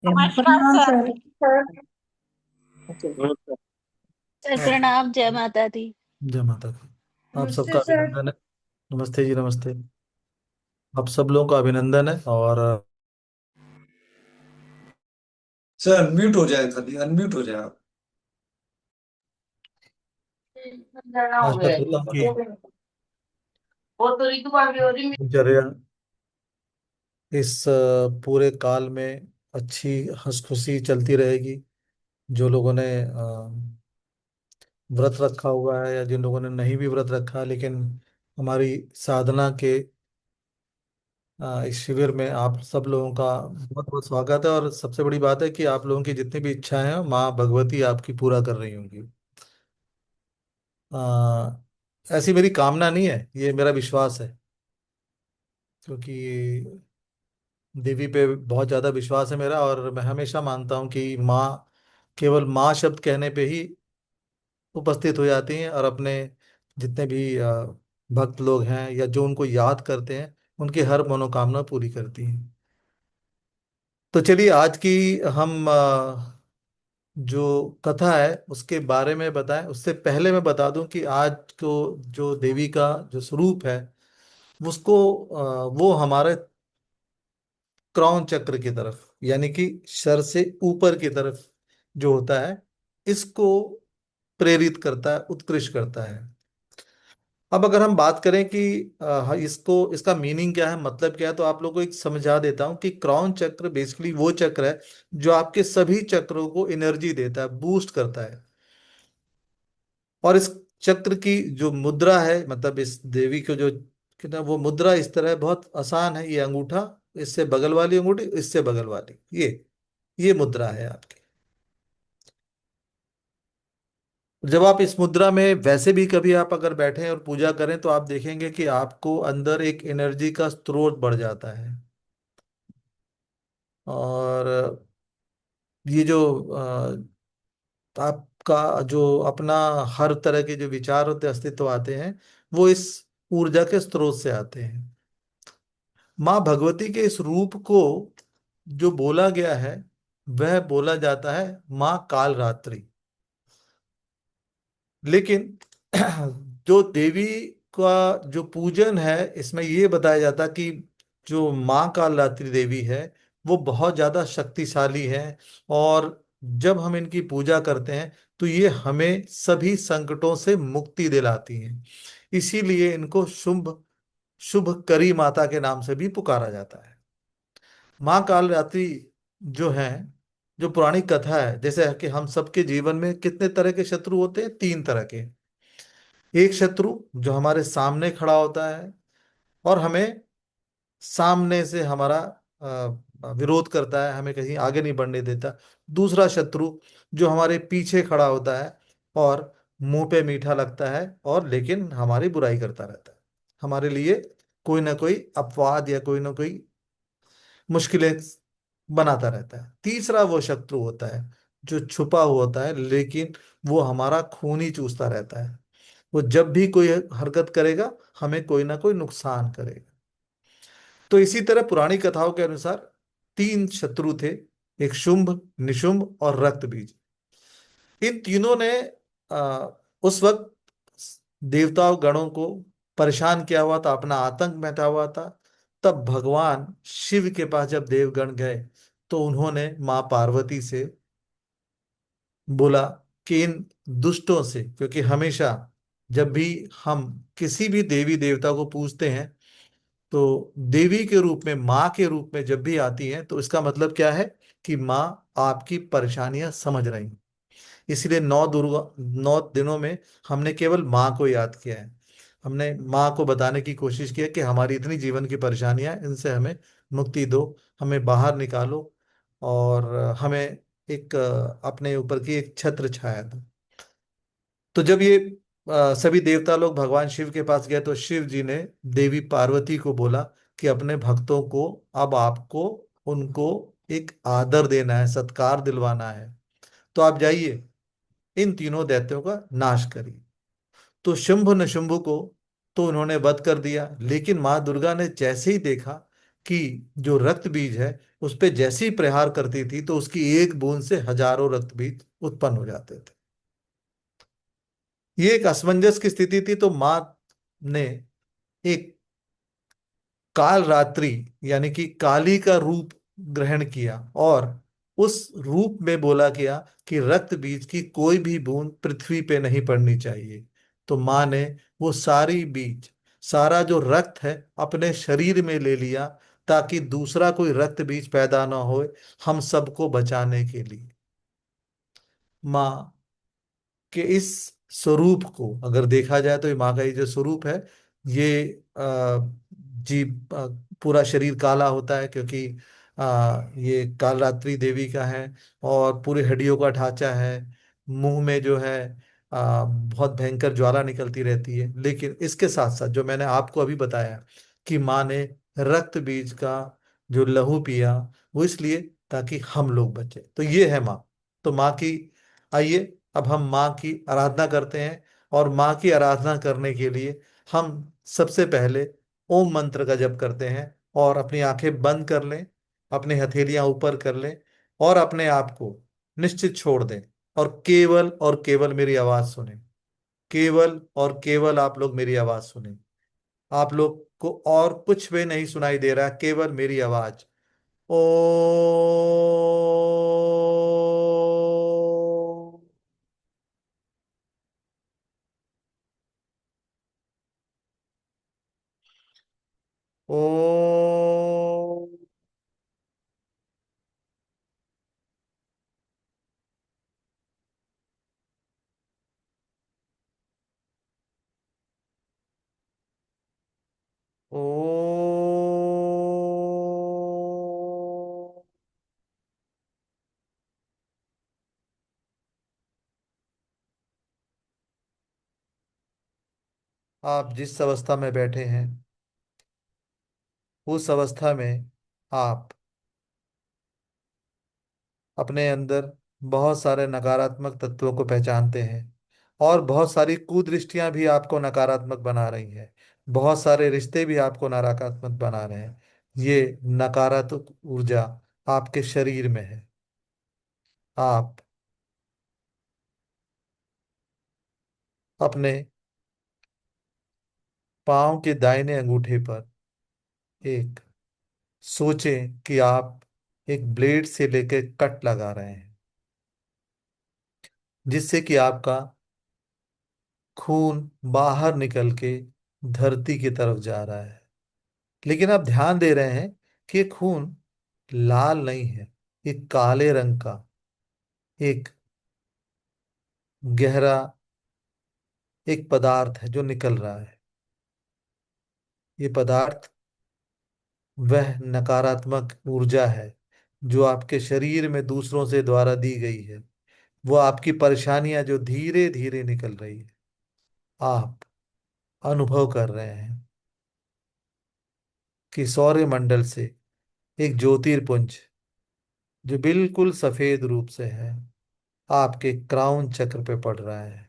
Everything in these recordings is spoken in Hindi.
नमस्कार प्रणाम sir. Sir. Sir okay. Sir प्रणाम, जय माता दी। जय माता दी। आप नमस्ते सबका सर। अभिनंदन है। नमस्ते जी, नमस्ते। आप सब लोगों का अभिनंदन है। और सर अनम्यूट हो जाए, खाली अनम्यूट हो जाए आप। जाना हो आशा गया करता जी। हूँ कि वो तो ऋतु भाभी हो रही। दिनचर्या इस पूरे काल में अच्छी हंस खुशी चलती रहेगी। जो लोगों ने व्रत रखा हुआ है या जिन लोगों ने नहीं भी व्रत रखा, लेकिन हमारी साधना के इस शिविर में आप सब लोगों का बहुत बहुत स्वागत है। और सबसे बड़ी बात है कि आप लोगों की जितनी भी इच्छाएं हैं माँ भगवती आपकी पूरा कर रही होंगी। आ, ऐसी मेरी कामना नहीं है, ये मेरा विश्वास है। क्योंकि देवी पे बहुत ज़्यादा विश्वास है मेरा, और मैं हमेशा मानता हूँ कि माँ केवल माँ शब्द कहने पे ही उपस्थित हो जाती हैं, और अपने जितने भी भक्त लोग हैं या जो उनको याद करते हैं उनकी हर मनोकामना पूरी करती हैं। तो चलिए, आज की हम जो कथा है उसके बारे में बताएं। उससे पहले मैं बता दूं कि आज को जो देवी का जो स्वरूप है उसको वो हमारे क्रॉन चक्र की तरफ, यानी कि सर से ऊपर की तरफ जो होता है, इसको प्रेरित करता है, उत्कृष्ट करता है। अब अगर हम बात करें कि इसको इसका मीनिंग क्या है, मतलब क्या है, तो आप लोगों को एक समझा देता हूं कि क्रॉन चक्र बेसिकली वो चक्र है जो आपके सभी चक्रों को एनर्जी देता है, बूस्ट करता है। और इस चक्र की जो मुद्रा है, मतलब इस देवी को जो कितना वो मुद्रा इस तरह है, बहुत आसान है। ये अंगूठा, इससे बगल वाली अंगूठी, इससे बगल वाली, ये मुद्रा है आपकी। जब आप इस मुद्रा में वैसे भी कभी आप अगर बैठे और पूजा करें तो आप देखेंगे कि आपको अंदर एक एनर्जी का स्रोत बढ़ जाता है। और ये जो आपका जो अपना हर तरह के जो विचार होते अस्तित्व आते हैं, वो इस ऊर्जा के स्रोत से आते हैं। माँ भगवती के इस रूप को जो बोला गया है वह बोला जाता है माँ कालरात्रि। लेकिन जो देवी का जो पूजन है, इसमें ये बताया जाता कि जो माँ कालरात्रि देवी है वो बहुत ज्यादा शक्तिशाली है। और जब हम इनकी पूजा करते हैं तो ये हमें सभी संकटों से मुक्ति दिलाती हैं। इसीलिए इनको शुभ शुभ करी माता के नाम से भी पुकारा जाता है। माँ कालरात्रि जो है, जो पुरानी कथा है, जैसे कि हम सबके जीवन में कितने तरह के शत्रु होते हैं, तीन तरह के। एक शत्रु जो हमारे सामने खड़ा होता है और हमें सामने से हमारा विरोध करता है, हमें कहीं आगे नहीं बढ़ने देता। दूसरा शत्रु जो हमारे पीछे खड़ा होता है और मुंह पे मीठा लगता है, और लेकिन हमारी बुराई करता रहता है, हमारे लिए कोई ना कोई अपवाद या कोई ना कोई मुश्किलें बनाता रहता है। तीसरा वो शत्रु होता है जो छुपा हुआ होता है, लेकिन वो हमारा खून ही चूसता रहता है। वो जब भी कोई हरकत करेगा हमें कोई ना कोई नुकसान करेगा। तो इसी तरह पुरानी कथाओं के अनुसार तीन शत्रु थे, एक शुंभ, निशुंभ और रक्तबीज। इन तीनों ने आ, उस वक्त देवताओं गणों को परेशान किया हुआ था, अपना आतंक मचा हुआ था। तब भगवान शिव के पास जब देवगण गए तो उन्होंने माँ पार्वती से बोला कि इन दुष्टों से, क्योंकि हमेशा जब भी हम किसी भी देवी देवता को पूजते हैं तो देवी के रूप में, माँ के रूप में जब भी आती हैं तो इसका मतलब क्या है कि माँ आपकी परेशानियां समझ रही हैं। इसलिए 9 दिनों में हमने केवल माँ को याद किया है। हमने माँ को बताने की कोशिश की है कि हमारी इतनी जीवन की परेशानियां हैं, इनसे हमें मुक्ति दो, हमें बाहर निकालो, और हमें एक अपने ऊपर की एक छत्र छाया दो। तो जब ये सभी देवता लोग भगवान शिव के पास गए तो शिव जी ने देवी पार्वती को बोला कि अपने भक्तों को अब आपको उनको एक आदर देना है, सत्कार दिलवाना है। तो आप जाइए, इन तीनों दैत्यों का नाश करिए। तो शुंभ निशुंभ को तो उन्होंने वध कर दिया, लेकिन माँ दुर्गा ने जैसे ही देखा कि जो रक्त बीज है उस पे जैसे ही प्रहार करती थी तो उसकी एक बूंद से हजारों रक्त बीज उत्पन्न हो जाते थे। ये एक असमंजस की स्थिति थी, तो माँ ने एक काल रात्रि यानी कि काली का रूप ग्रहण किया और उस रूप में बोला किया कि रक्त बीज की कोई भी बूंद पृथ्वी पे नहीं पड़नी चाहिए। तो माँ ने वो सारी बीज, सारा जो रक्त है अपने शरीर में ले लिया, ताकि दूसरा कोई रक्त बीज पैदा ना हो, हम सबको बचाने के लिए। माँ कि इस स्वरूप को अगर देखा जाए तो ये माँ का ये जो स्वरूप है, ये जी पूरा शरीर काला होता है क्योंकि ये कालरात्रि देवी का है, और पूरी हड्डियों का ढांचा है। मुंह में जो है बहुत भयंकर ज्वाला निकलती रहती है। लेकिन इसके साथ साथ जो मैंने आपको अभी बताया कि माँ ने रक्त बीज का जो लहू पिया, वो इसलिए ताकि हम लोग बचे। तो ये है माँ। तो माँ की, आइए अब हम माँ की आराधना करते हैं। और माँ की आराधना करने के लिए हम सबसे पहले ओम मंत्र का जप करते हैं, और अपनी आंखें बंद कर लें, अपनी हथेलियां ऊपर कर लें, और अपने आप को निश्चित छोड़ दें, और केवल मेरी आवाज सुने। केवल और केवल आप लोग मेरी आवाज सुने। आप लोग को और कुछ भी नहीं सुनाई दे रहा, केवल मेरी आवाज। ओ ओ ओ आप जिस अवस्था में बैठे हैं, उस अवस्था में आप अपने अंदर बहुत सारे नकारात्मक तत्वों को पहचानते हैं, और बहुत सारी कुदृष्टियां भी आपको नकारात्मक बना रही हैं। बहुत सारे रिश्ते भी आपको नकारात्मक बना रहे हैं। ये नकारात्मक ऊर्जा आपके शरीर में है। आप अपने पाँव के दाहिने अंगूठे पर एक सोचें कि आप एक ब्लेड से लेकर कट लगा रहे हैं, जिससे कि आपका खून बाहर निकल के धरती की तरफ जा रहा है। लेकिन आप ध्यान दे रहे हैं कि ये खून लाल नहीं है, ये काले रंग का एक गहरा एक पदार्थ है जो निकल रहा है। ये पदार्थ वह नकारात्मक ऊर्जा है जो आपके शरीर में दूसरों से द्वारा दी गई है। वो आपकी परेशानियां जो धीरे धीरे निकल रही है, आप अनुभव कर रहे हैं कि सौरमंडल से एक ज्योतिर्पुंज जो बिल्कुल सफेद रूप से है, आपके क्राउन चक्र पे पड़ रहा है।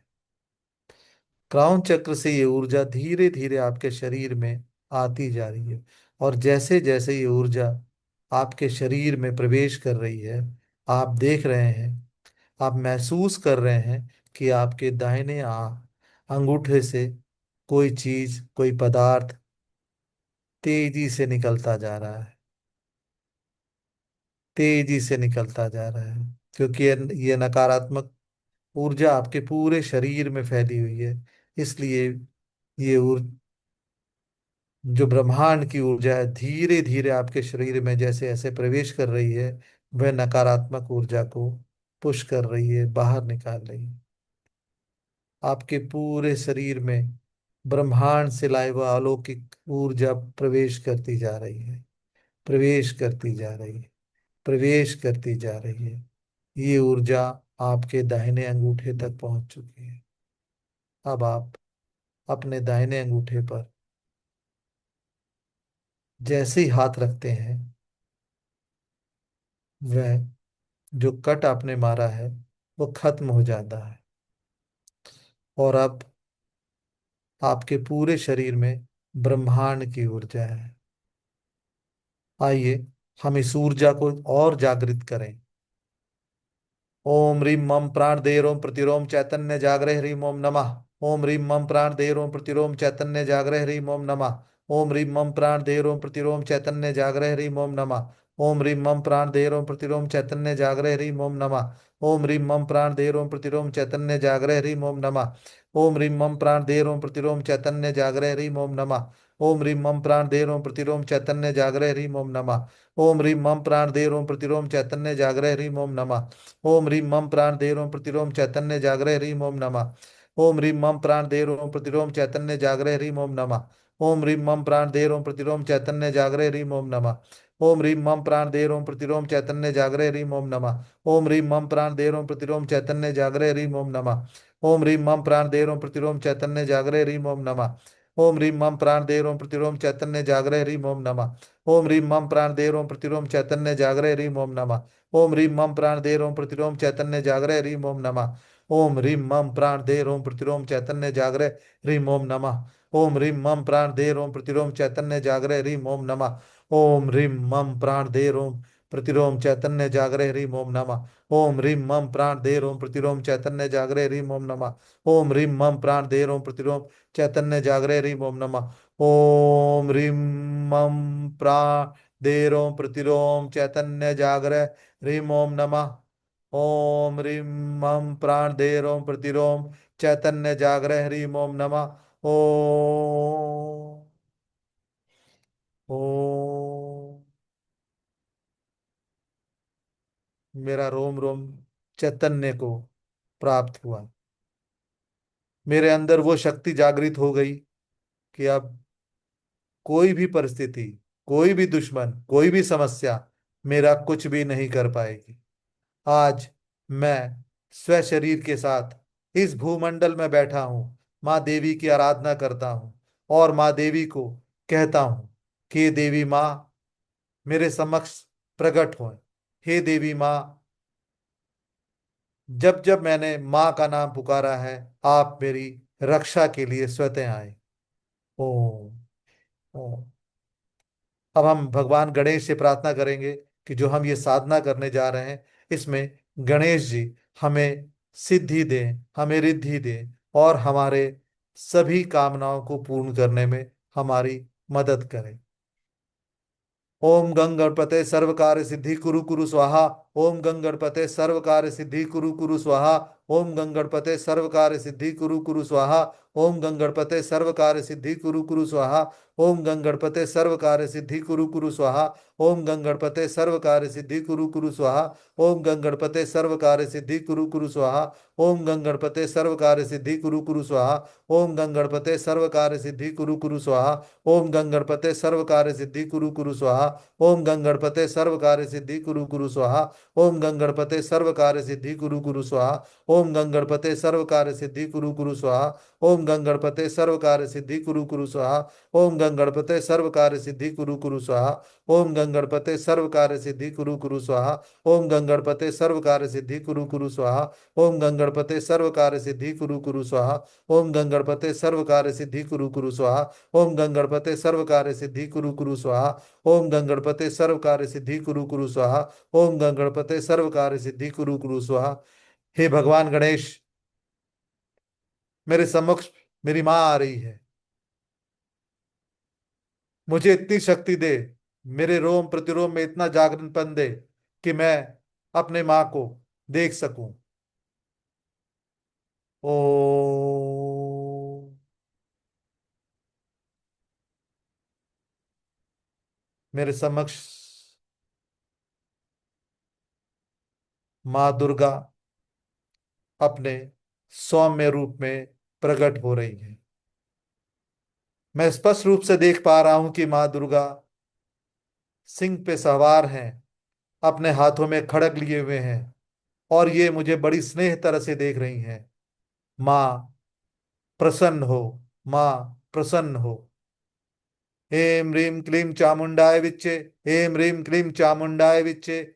क्राउन चक्र से ये ऊर्जा धीरे धीरे आपके शरीर में आती जा रही है, और जैसे जैसे ये ऊर्जा आपके शरीर में प्रवेश कर रही है, आप देख रहे हैं, आप महसूस कर रहे हैं कि आपके दाहिने अंगूठे से कोई चीज, कोई पदार्थ तेजी से निकलता जा रहा है। तेजी से निकलता जा रहा है, क्योंकि ये नकारात्मक ऊर्जा आपके पूरे शरीर में फैली हुई है। इसलिए ये जो ब्रह्मांड की ऊर्जा है, धीरे धीरे आपके शरीर में जैसे ऐसे प्रवेश कर रही है, वह नकारात्मक ऊर्जा को पुश कर रही है, बाहर निकाल रही है। आपके पूरे शरीर में ब्रह्मांड से लाए हुआ अलौकिक ऊर्जा प्रवेश करती जा रही है, प्रवेश करती जा रही है, प्रवेश करती जा रही है। ये ऊर्जा आपके दाहिने अंगूठे तक पहुंच चुकी है। अब आप अपने दाहिने अंगूठे पर जैसे ही हाथ रखते हैं, वह जो कट आपने मारा है वो खत्म हो जाता है, और अब आपके पूरे शरीर में ब्रह्मांड की ऊर्जा है। आइए हम इस ऊर्जा को और जागृत करें। ओम ह्रीं मम प्राण देरोम प्रतिरोम चैतन्य जागरे ह्रीं ओम नमः। ओम ह्रीं मम प्राण देरोम प्रतिरोम चैतन्य जागरे ह्रीं ओम नमः। ओम ह्रीं मम प्राण देरोम प्रतिरोम चैतन्य जागरे ह्रीं ओम नमः। ओम ह्रीं मम प्राण देरोम प्रतिरोम चैतन्य जागरे ह्रीं ओम नमः। ओम ह्रीं मम प्राण देरोम प्रतिरोम चैतन्य जागरे ह्रीं ओम नमः। ओम ह्रीं मम प्राण देरोम प्रतिरोम चैतन्य जागरे ह्रीं ओम नमः। ओम ह्रीं मम प्राण देरोम प्रतिरोम चैतन्य जागरे ह्रीं ओम नमः। ओम ह्रीं मम प्राण देरोम प्रतिरोम चैतन्य जागरे ह्रीं ओम नमः। ओम ह्रीं मम प्राण देरोम प्रतिरोम चैतन्य जागरे ह्रीं ओम नमः। ओम ह्रीं मम प्राण देरोम प्रतिरोम चैतन्य जागरे ह्रीं ओम नमः। ओम ह्रीं मम प्राण देरोम प्रतिरोम चैतन्य जागरे ह्रीं ओम नमः। ओम ह्रीं मम प्राण देरोम प्रतिरोम चैतन्य जागरे ह्रीं ओम नमः। ओम ह्रीं मम प्राण देरोम प्रतिरोम चैतन्य जागरे ह्रीं ओम नमः। ओम ह्रीं मम प्राण देरोम प्रतिरोम चैतन्य जागरे ह्रीं ओम नमः। ओम ह्रीं मम प्राण देरोम प्रतिरोम चैतन्य जागरे ह्रीं ओम नमः। ओम ह्रीं मम प्राण देरोम प्रतिरोम चैतन्य जागरे ह्रीं ओम नमः। ओम ह्रीं मम प्राण दे रोम प्रतिरोम चैतन्य जागरे ह्रीं ओम नमः। ओम ह्रीं मम प्राण दे रोम प्रतिरोम चैतन्य जागरे ह्रीं ओम नमः। ओम ह्रीं मम प्राण दे रोम प्रतिरोम चैतन्य जागरे ह्रीं ओम नमः। ओम ह्रीं मम प्राण दे रोम प्रतिरोम चैतन्य जागरे ह्रीं ओम नमः। ओम ह्रीं मम प्राण दे रोम प्रतिरोम चैतन्य जागरे ह्रीं ओम नमः। ओम ह्रीं मम प्राण दे रोम प्रतिरोम चैतन्य जागरे ह्रीं ओम नमः। ओम ह्रीं मम प्राण दे रोम प्रतिरोम चैतन्य जागरे ह्रीं ओम नमः। ओम ह्रीं मम प्राण दे रोम प्रतिरोम चैतन्य जागरण ह्रीं ओम नमः। ओम ओम। मेरा रोम रोम चैतन्य को प्राप्त हुआ। मेरे अंदर वो शक्ति जागृत हो गई कि अब कोई भी परिस्थिति, कोई भी दुश्मन, कोई भी समस्या मेरा कुछ भी नहीं कर पाएगी। आज मैं स्व शरीर के साथ इस भूमंडल में बैठा हूं, माँ देवी की आराधना करता हूं और माँ देवी को कहता हूं कि हे देवी माँ मेरे समक्ष प्रकट हो। हे देवी माँ, जब जब मैंने माँ का नाम पुकारा है आप मेरी रक्षा के लिए स्वतः आए। ओम ओम। अब हम भगवान गणेश से प्रार्थना करेंगे कि जो हम ये साधना करने जा रहे हैं इसमें गणेश जी हमें सिद्धि दें, हमें रिद्धि दें और हमारे सभी कामनाओं को पूर्ण करने में हमारी मदद करें। ओम गंग गणपते सर्व कार्य सिद्धि कुरु कुरु स्वाहा। ओम गंग गणपते सर्व कार्य सिद्धि कुरु कुरु स्वाहा। ओम गंग गणपते सर्व कार्य सिद्धि कुरु कुरु स्वाहा। ओम गंग गणपते सर्व कार्य सिद्धि कुरु कुरु स्वाहा। ओम गंग गणपते सर्व कार्य सिद्धि कुरु कुरु स्वाहा। ओम गंग गणपते सर्व कार्य सिद्धि कुरु कुरु स्वाहा। ओम गंग गणपते सर्व कार्य सिद्धि कुरु कुरु स्वाहा। ओम गंग गणपते सर्व कार्य सिद्धि कुरु कुरु स्वाहा। ओम गंग गणपते सर्व कार्य सिद्धि कुरु कुरु स्वाहा। ओम गंग गणपते सर्व कार्य सिद्धि कुरु कुरु स्वाहा। ओम गंग गणपते सर्व कार्य सिद्धि कुरु कुरु स्वाहा। ओम गंग गणपते सर्व कार्य सिद्धि कुरु कुरु स्वाहा। ओम गंग गणपते सर्व कार्य सिद्धि कुरु कुरु स्वाहा। ओम गंग गणपते सर्व कार्य सिद्धि कुरु कुरु स्वाहा। ओम गंग गणपते सर्व कार्य सिद्धि कुरु कुरु स्वाहा। ओम गंग गणपते सर्व कार्य सिद्धि कुरु कुरु स्वाहा। ओम गंग गणपते सर्व कार्य सिद्धि कुरु कुरु स्वाहा। ओम गंग गणपते सर्व कार्य सिद्धि कुरु कुरु स्वाहा। ओम गंग गणपते सर्व कार्य सिद्धि कुरु कुरु स्वाहा। ओम गंग गणपते सर्व कार्य सिद्धि कुरु कुरु स्वाहा। ओम गंग गणपते सर्व कार्य सिद्धि कुरु कुरु स्वाहा। ओम गंग गणपते सर्व कार्य सिद्धि कुरु कुरु स्वाहा। हे भगवान गणेश, मेरे सम्मुख मेरी माँ आ रही है, मुझे इतनी शक्ति दे, मेरे रोम प्रतिरोम में इतना जागरणपन दे कि मैं अपने माँ को देख सकूं। ओ मेरे समक्ष माँ दुर्गा अपने सौम्य रूप में प्रकट हो रही है। मैं स्पष्ट रूप से देख पा रहा हूं कि माँ दुर्गा सिंह पे सवार हैं, अपने हाथों में खड़ग लिए हुए हैं और ये मुझे बड़ी स्नेह तरह से देख रही हैं। माँ प्रसन्न हो, माँ प्रसन्न हो। हेम ह्रीम क्लीम चामुंडाय विच्चे। हेम ह्रीम क्लीम चामुंडाय विच्चे।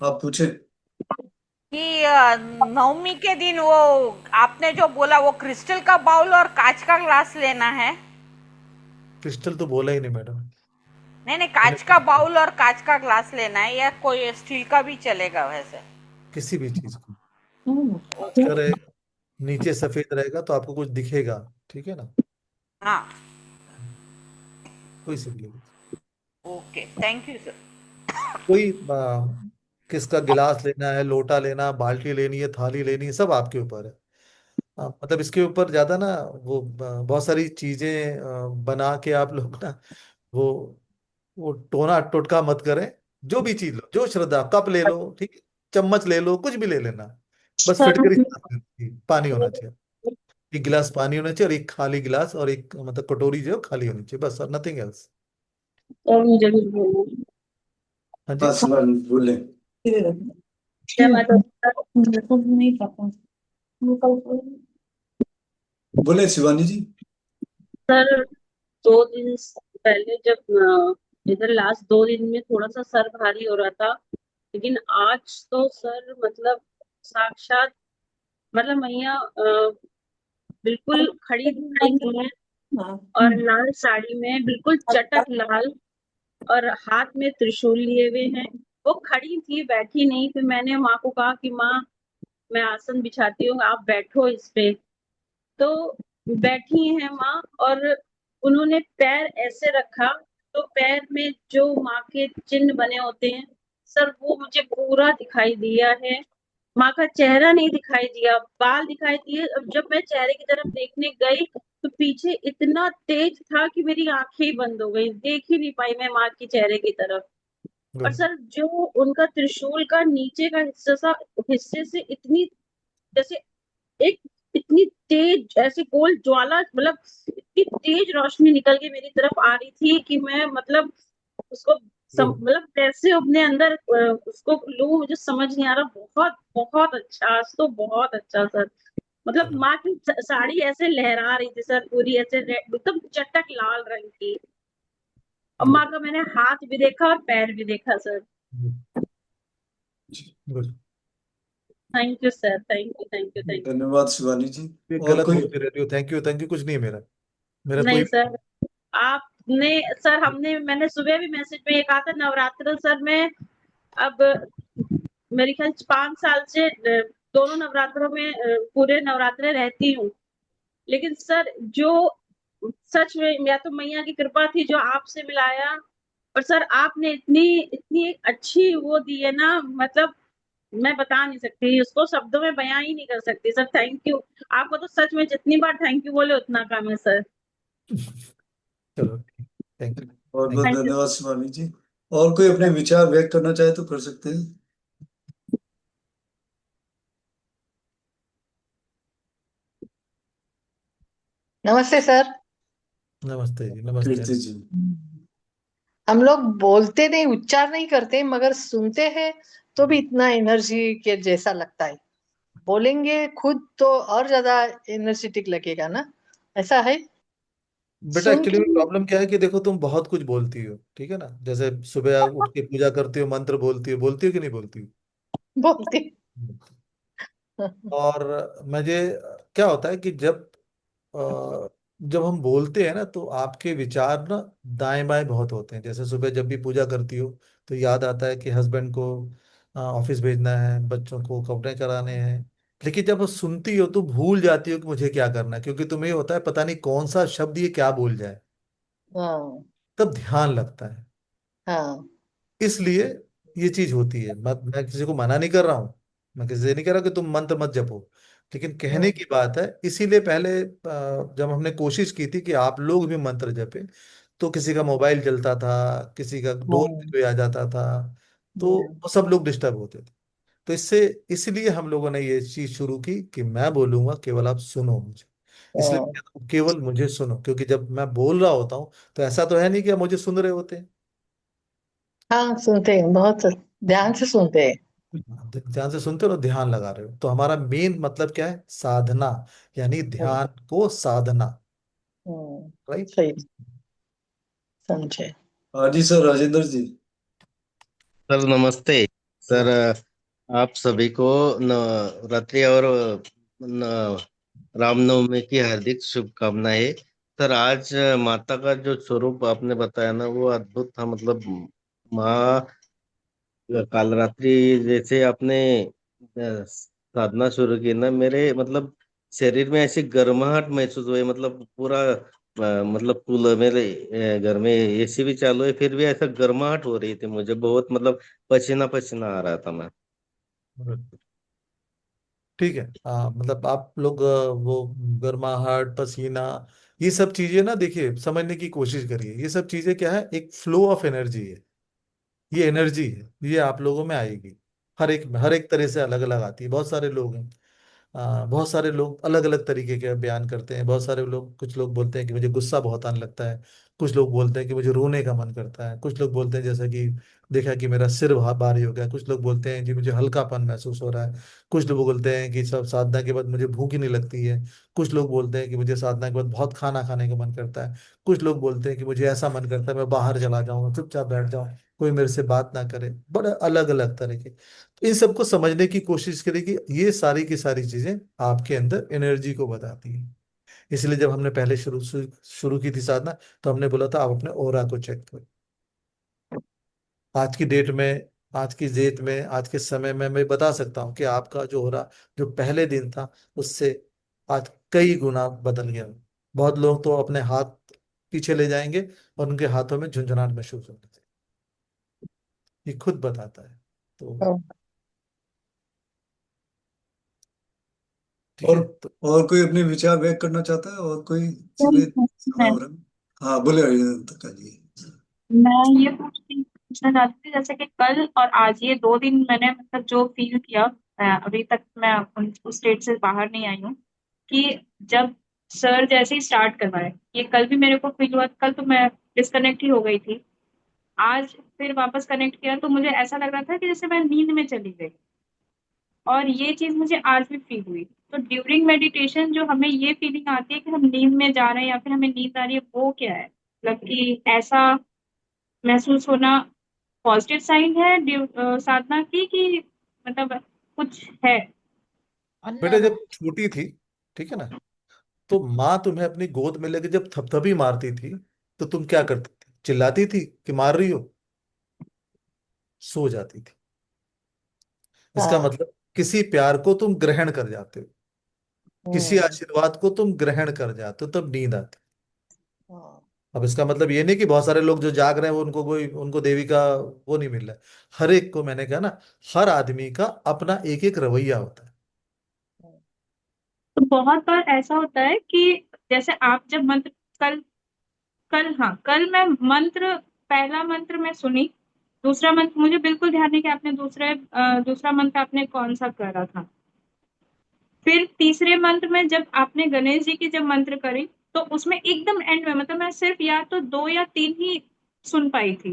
आप पूछे। कि नवमी के दिन वो आपने जो बोला वो क्रिस्टल का बाउल और कांच का ग्लास लेना है। क्रिस्टल तो बोला ही नहीं मैडम। नहीं नहीं, कांच का बाउल और कांच का ग्लास लेना है, या कोई स्टील का भी चलेगा वैसे? किसी भी चीज को ओके। करे, नीचे सफेद रहेगा तो आपको कुछ दिखेगा, ठीक है ना? हाँ। कोई सी भी लेगी। Okay, thank you sir. कोई किसका गिलास लेना है, लोटा लेना, बाल्टी लेनी है, थाली लेनी है, सब आपके ऊपर है। मतलब इसके ऊपर ज्यादा ना वो बहुत सारी चीजें बना के आप लोग ना वो वो टोना टोटका मत करें। जो भी चीज लो, जो श्रद्धा, कप ले लो, ठीक है, चम्मच ले लो, कुछ भी ले लेना, बस सर फिटकरी पानी होना चाहिए। एक गिलास पानी होना चाहिए, और एक खाली गिलास, और एक मतलब कटोरी जो है खाली होनी चाहिए, बस, और नथिंग एल्स। मुझे भी बोलना हाँ हाँ जी। शिवानी बोले। क्या बात है सर? मुझे तो नहीं पता। मैं कल बोले शिवानी जी। सर 2 दिन पहले जब इधर लास्ट 2 दिन में थोड़ा सा सर भारी हो रहा था, लेकिन आज तो सर मतलब साक्षात मतलब मैया बिल्कुल खड़ी दिखाई दी है, और लाल साड़ी में बिल्कुल चटक लाल, और हाथ में त्रिशूल लिए हुए हैं। वो खड़ी थी, बैठी नहीं। फिर मैंने माँ को कहा कि माँ मैं आसन बिछाती हूँ, आप बैठो इस पे। तो बैठी हैं माँ, और उन्होंने पैर ऐसे रखा, तो पैर में जो माँ के चिन्ह बने होते हैं सर, वो मुझे पूरा दिखाई दिया है। माँ का चेहरा नहीं दिखाई दिया, बाल दिखाई दिए। अब जब मैं चेहरे की तरफ देखने गई तो पीछे इतना तेज था कि मेरी आंखें ही बंद हो गई, देख ही नहीं पाई मैं माँ के चेहरे की तरफ। और गुड। सर जो उनका त्रिशूल का नीचे का हिस्से से इतनी जैसे एक इतनी तेज ऐसे गोल ज्वाला, मतलब इतनी तेज रोशनी निकल के मेरी तरफ आ रही थी कि मैं मतलब उसको गुड। मतलब कैसे अपने अंदर उसको लूं, मुझे समझ नहीं आ रहा। बहुत बहुत अच्छा, आज तो बहुत अच्छा सर। मतलब चलो। माँ की साड़ी ऐसे लहरा रही थी सर, पूरी ऐसे एकदम चटक लाल रंग की। और माँ गुड। का मैंने हाथ भी देखा और पैर भी देखा sir. Good. Thank you sir, thank you, thank you, thank धन्यवाद शिवानी जी। ये और गलत कोई। बोलती रहती हो, थैंक यू थैंक यू कुछ नहीं है मेरा। मेरा यू। कोई नहीं सर, आपने सर, मैंने सुबह भी मैसेज में ये कहा था नवरात्र सर में। अब मेरे ख्याल 5 साल से दोनों नवरात्रों में पूरे नवरात्रे रहती हूँ। लेकिन सर जो सच में या तो मैया की कृपा थी जो आपसे मिलाया, और सर आपने इतनी इतनी एक अच्छी वो दी है ना, मतलब मैं बता नहीं सकती, उसको शब्दों में बयां ही नहीं कर सकती सर। Thank you. आपको तो सच में जितनी बार थैंक यू बोले उतना कम है सर। चलो, थैंक यू। बहुत बहुत थैंक थैंक यू। धन्यवाद शिवानी जी। और कोई अपने विचार व्यक्त करना चाहे तो कर सकते हैं। नमस्ते सर। यू। नमस्ते जी, नमस्ते। कीर्ति जी। हम लोग बोलते नहीं, उच्चार नहीं करते, मगर सुनते हैं तो भी इतना एनर्जी के जैसा लगता है। बोलेंगे खुद तो और ज्यादा एनर्जेटिक लगेगा ना, ऐसा है। बेटा सुन एक्चुअली के में प्रॉब्लम क्या है कि देखो, तुम बहुत कुछ बोलती हो, ठीक है ना? जैसे सुबह उठ के पूजा करती हो, मंत्र बोलती हो कि नहीं बोलती बोलते। हो? और मुझे क्या होता है कि जब हम बोलते हैं ना, तो आपके विचार ना दाएं बाएं बहुत होते हैं। जैसे सुबह जब भी पूजा करती हो तो याद आता है कि हस्बैंड को ऑफिस भेजना है, बच्चों को कपड़े कराने हैं। लेकिन जब वो सुनती हो तो भूल जाती हो कि मुझे क्या करना है, क्योंकि तुम्हें होता है पता नहीं कौन सा शब्द ये क्या बोल जाए। हाँ तब ध्यान लगता है। हाँ। इसलिए ये चीज होती है। मैं किसी को मना नहीं कर रहा हूँ, मैं किसी से नहीं कह रहा कि तुम मंत्र मत जपो, लेकिन कहने की बात है। इसीलिए पहले जब हमने कोशिश की थी कि आप लोग भी मंत्र जपे, तो किसी का मोबाइल जलता था, किसी का डोर पे हाँ कोई आ जाता था, तो हाँ वो सब लोग डिस्टर्ब होते थे। तो इसलिए हम लोगों ने ये चीज शुरू की कि मैं बोलूंगा, केवल आप सुनो मुझे। इसलिए मैं हाँ। कहता हूं, केवल मुझे सुनो, क्योंकि जब मैं बोल रहा होता हूँ तो ऐसा तो है नहीं कि आप मुझे सुन रहे होते हैं। हाँ, सुनते हैं, बहुत ध्यान से सुनते हैं। ध्यान से सुनते हो और ध्यान लगा रहे हो, तो हमारा मेन मतलब क्या है? साधना, यानी हम्म, ध्यान को साधना। हम्म, राइट। सही समझे। हाँ जी सर राजेंद्र जी। सर नमस्ते। सर, आप सभी को नवरात्रि और रामनवमी की हार्दिक शुभकामनाएं। सर, आज माता का जो स्वरूप आपने बताया ना, वो अद्भुत था। मतलब माँ काल रात्रि जैसे आपने साधना शुरू की ना, मेरे मतलब शरीर में ऐसी गर्माहट महसूस हुई। मतलब पूरा मतलब कूलर मेरे घर में एसी भी चालू है, फिर भी ऐसा गर्माहट हो रही थी मुझे बहुत। मतलब पसीना पसीना आ रहा था मैं। ठीक है। मतलब आप लोग वो गर्माहट, पसीना, ये सब चीजें ना देखिए, समझने की कोशिश करिए। ये सब चीजें क्या है, एक फ्लो ऑफ एनर्जी है। ये एनर्जी है, ये आप लोगों में आएगी। हर एक तरह से अलग अलग आती है। बहुत सारे लोग हैं, बहुत सारे लोग अलग अलग तरीके के बयान करते हैं। बहुत सारे लोग, कुछ लोग बोलते हैं कि मुझे गुस्सा बहुत आने लगता है। कुछ लोग बोलते हैं कि मुझे रोने का मन करता है। कुछ लोग बोलते हैं जैसा कि देखा कि मेरा सिर भारी हो गया। कुछ लोग बोलते हैं जी मुझे हल्कापन महसूस हो रहा है। कुछ लोग बोलते हैं कि सब साधना के बाद मुझे भूख ही नहीं लगती है। कुछ लोग बोलते हैं कि मुझे साधना के बाद बहुत खाना खाने का मन करता है। कुछ लोग बोलते हैं कि मुझे ऐसा मन करता है मैं बाहर चला जाऊं, चुपचाप बैठ जाऊं, कोई मेरे से बात ना करे। बड़े अलग अलग तरह के। तो इन सबको समझने की कोशिश करें कि ये सारी की सारी चीजें आपके अंदर एनर्जी को बताती हैं। इसलिए जब हमने पहले शुरू की थी साधना, तो हमने बोला था आप अपने ओरा को चेक करो। आज की डेट में, आज के समय में मैं बता सकता हूँ कि आपका जो ओरा जो पहले दिन था, उससे आज कई गुना बदल गया। बहुत लोग तो अपने हाथ पीछे ले जाएंगे और उनके हाथों में झुंझुनाहट महसूस होने लगेगी। ये खुद बताता है। तो हाँ। ठीक और है। तो और कोई अपने विचार व्यक्त करना चाहता है? और कोई सीधे समय मैं हो रहा है? हाँ, बोले तक जी। मैं ये पूछना चाहती थी, जैसे कि कल और आज ये 2 दिन मैंने मतलब जो फील किया, अभी तक मैं उस स्टेट से बाहर नहीं आई हूँ, कि जब सर जैसे ही स्टार्ट करवाए, ये कल भी मेरे को फील हुआ। कल तो मैं डिस्कनेक्ट ही हो गई थी। आज फिर वापस कनेक्ट किया तो मुझे ऐसा लग रहा था कि जैसे मैं नींद में चली गई। और ये चीज मुझे आज भी फील हुई। तो ड्यूरिंग मेडिटेशन जो हमें ये फीलिंग आती है कि हम नींद में जा रहे हैं या फिर हमें नींद आ रही है, वो क्या है? मतलब कि ऐसा महसूस होना पॉजिटिव साइन है साधना की, कि मतलब कुछ है? बेटा जब छोटी थी, ठीक है ना, तो माँ तुम्हें अपनी गोद में लेके जब थपथपी मारती थी, तो तुम क्या करती थी? चिल्लाती थी कि मार रही हो? सो जाती थी। इसका हाँ। मतलब किसी प्यार को तुम ग्रहण कर जाते हो, किसी हम्म। आशीर्वाद को तुम ग्रहण कर जाते हो, तब नींद आती। हाँ। अब इसका मतलब ये नहीं कि बहुत सारे लोग जो जाग रहे हैं वो उनको देवी का वो नहीं मिल रहा है। हर एक को, मैंने कहा ना, हर आदमी का अपना एक एक रवैया होता है। तो बहुत बार ऐसा होता है कि जैसे आप जब मंत्र, कल कल हाँ, कल मैं मंत्र, पहला मंत्र मैं सुनी। दूसरा मंत्र मुझे बिल्कुल ध्यान नहीं कि आपने दूसरा मंत्र आपने कौन सा करा था। फिर तीसरे मंत्र में जब आपने गणेश जी की जब मंत्र करी, तो उसमें एकदम एंड में मतलब मैं सिर्फ या तो 2 या 3 ही सुन पाई थी।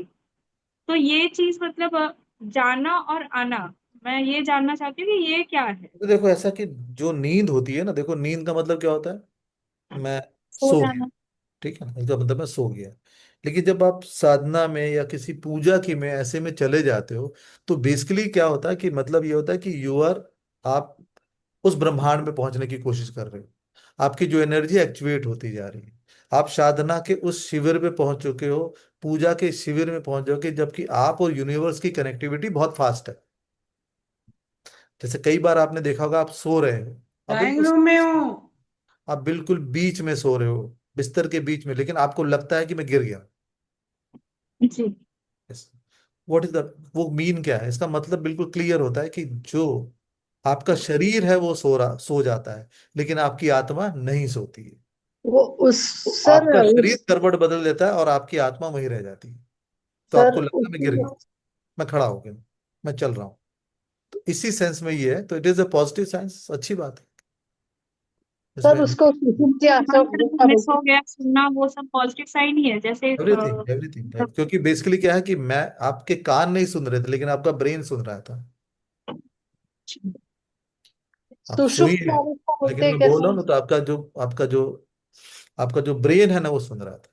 तो ये चीज मतलब जाना और आना, मैं ये जानना चाहती हूँ कि ये क्या है? तो देखो ऐसा कि जो नींद होती है ना, देखो नींद का मतलब क्या होता है? मैं सो सो गया, जाना। ठीक है ना, इसका मतलब मैं सो गया। लेकिन जब आप साधना में या किसी पूजा की में ऐसे में चले जाते हो, तो बेसिकली क्या होता है कि मतलब ये होता है कि आप उस ब्रह्मांड में पहुंचने की कोशिश कर रहे हो। आपकी जो एनर्जी एक्टिवेट होती जा रही है। आप साधना के उस शिविर में पहुंच चुके हो, पूजा के शिविर में पहुंच चुके, जबकि आप और यूनिवर्स की कनेक्टिविटी बहुत फास्ट है। जैसे कई बार आपने देखा होगा, आप सो रहे हो, आप ड्राइंग बिल्कुल रूम में हूँ। आप बिल्कुल बीच में सो रहे हो, बिस्तर के बीच में, लेकिन आपको लगता है कि मैं गिर गया। जी। व्हाट इज द वो मीन क्या है? इसका मतलब बिल्कुल क्लियर होता है कि जो आपका शरीर है वो सो जाता है, लेकिन आपकी आत्मा नहीं सोती है। वो उस तो सर आपका शरीर उस करवट बदल देता है और आपकी आत्मा वहीं रह जाती है। तो सर आपको लगता है मैं गिर उस गया, मैं खड़ा हो गया, मैं चल रहा हूँ। तो इसी सेंस में ये है, तो it is a positive science, अच्छी बात है सर इसमें। उसको सुषुप्ति आसन मंत्र क्या मिस बोलते हो गया सुनना, वो सब पॉजिटिव साइन ही है जैसे एवरीथिंग एवरीथिंग, मतलब। क्योंकि बेसिकली क्या है कि मैं आपके कान नहीं सुन रहे थे, लेकिन आपका ब्रेन सुन रहा था। आप सुषुप्ति सुनिए, अवस्था लेकिन बोलते हैं मैं क्या बोल रहा सर? हूँ ना, तो आपका जो ब्रेन है ना, वो सुन रहा था।